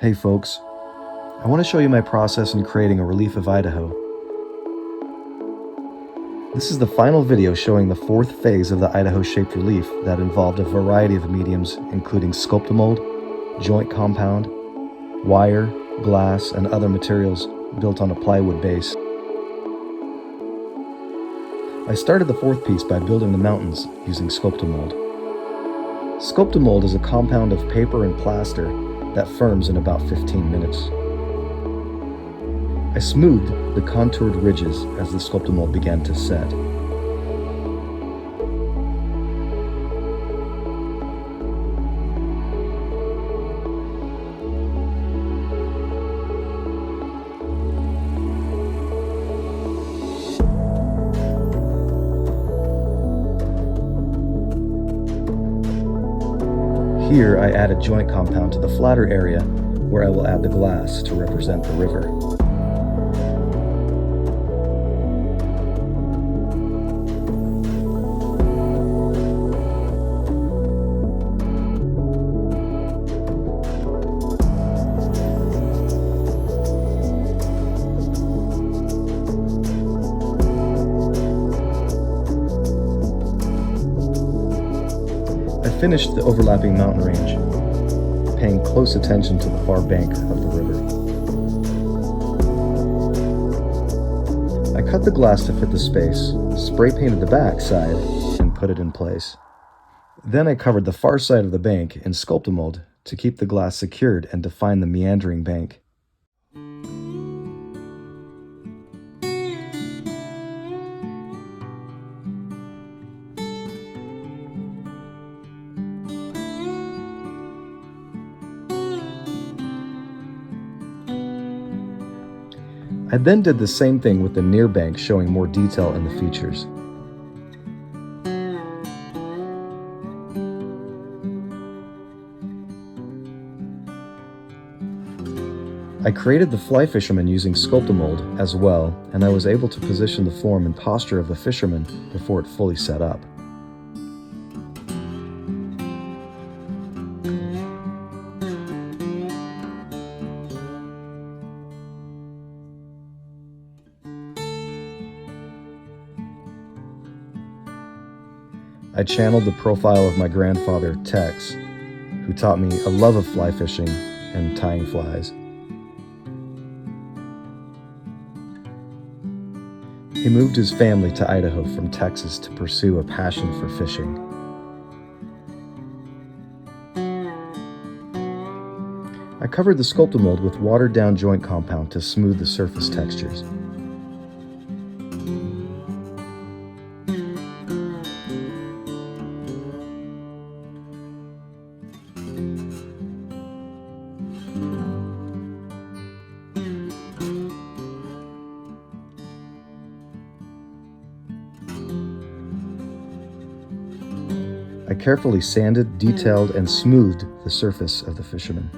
Hey folks, I want to show you my process in creating a relief of Idaho. This is the final video showing the fourth phase of the Idaho-shaped relief that involved a variety of mediums including Sculptamold, joint compound, wire, glass, and other materials built on a plywood base. I started the fourth piece by building the mountains using Sculptamold. Sculptamold is a compound of paper and plaster that firms in about 15 minutes. I smoothed the contoured ridges as the Sculptamold began to set. Here I add a joint compound to the flatter area where I will add the glass to represent the river. I finished the overlapping mountain range, paying close attention to the far bank of the river. I cut the glass to fit the space, spray painted the back side, and put it in place. Then I covered the far side of the bank in Sculptamold to keep the glass secured and define the meandering bank. I then did the same thing with the near bank, showing more detail in the features. I created the fly fisherman using Sculptamold as well, and I was able to position the form and posture of the fisherman before it fully set up. I channeled the profile of my grandfather, Tex, who taught me a love of fly fishing and tying flies. He moved his family to Idaho from Texas to pursue a passion for fishing. I covered the Sculptamold with watered-down joint compound to smooth the surface textures. I carefully sanded, detailed, and smoothed the surface of the fisherman.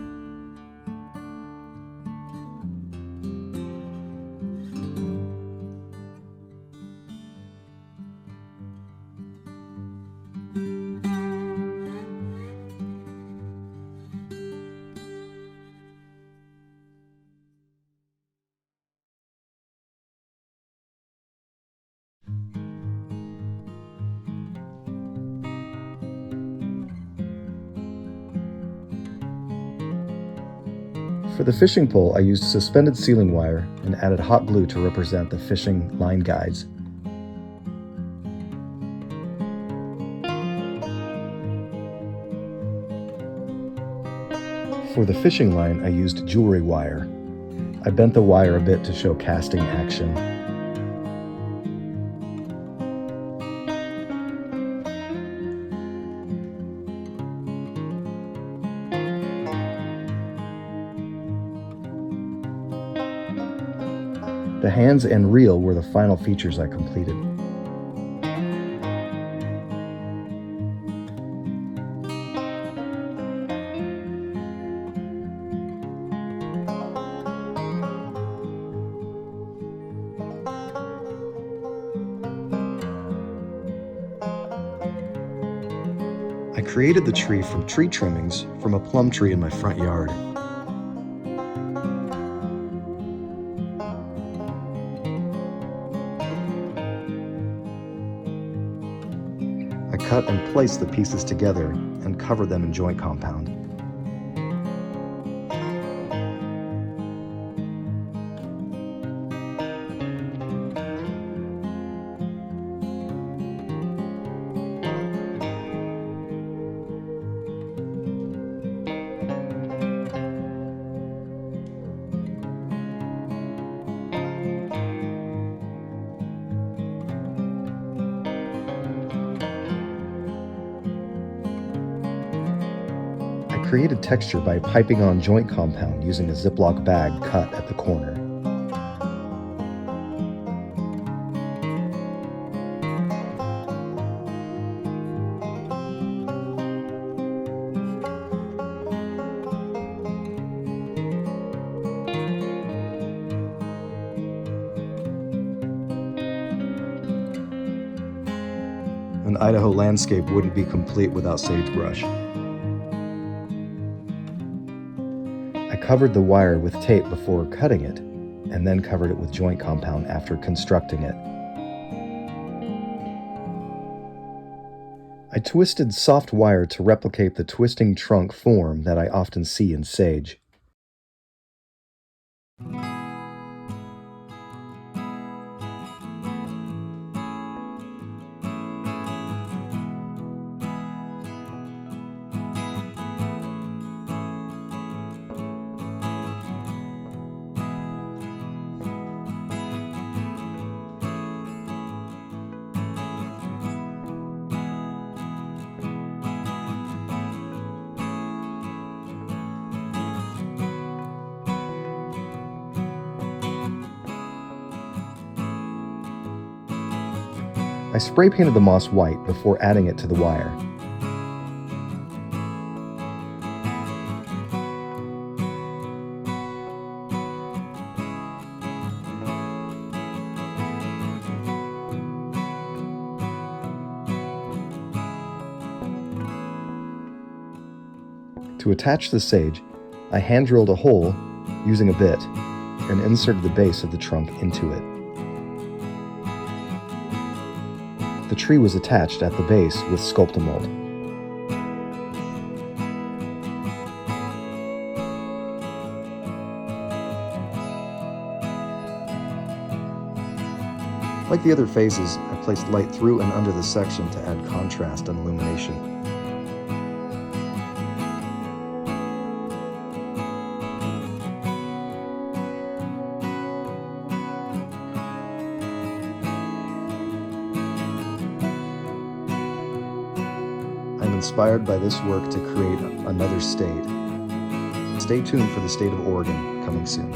For the fishing pole, I used suspended sealing wire and added hot glue to represent the fishing line guides. For the fishing line, I used jewelry wire. I bent the wire a bit to show casting action. The hands and reel were the final features I completed. I created the tree from tree trimmings from a plum tree in my front yard. cut and placed the pieces together and covered them in joint compound. I created texture by piping on joint compound using a Ziploc bag cut at the corner. An Idaho landscape wouldn't be complete without sagebrush. I covered the wire with tape before cutting it, and then covered it with joint compound after constructing it. I twisted soft wire to replicate the twisting trunk form that I often see in sage. I spray painted the moss white before adding it to the wire. To attach the sage, I hand drilled a hole using a bit and inserted the base of the trunk into it. The tree was attached at the base with Sculptamold. Like the other phases, I placed light through and under the section to add contrast and illumination. I'm inspired by this work to create another state. Stay tuned for the state of Oregon coming soon.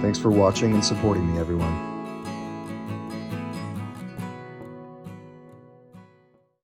Thanks for watching and supporting me, everyone.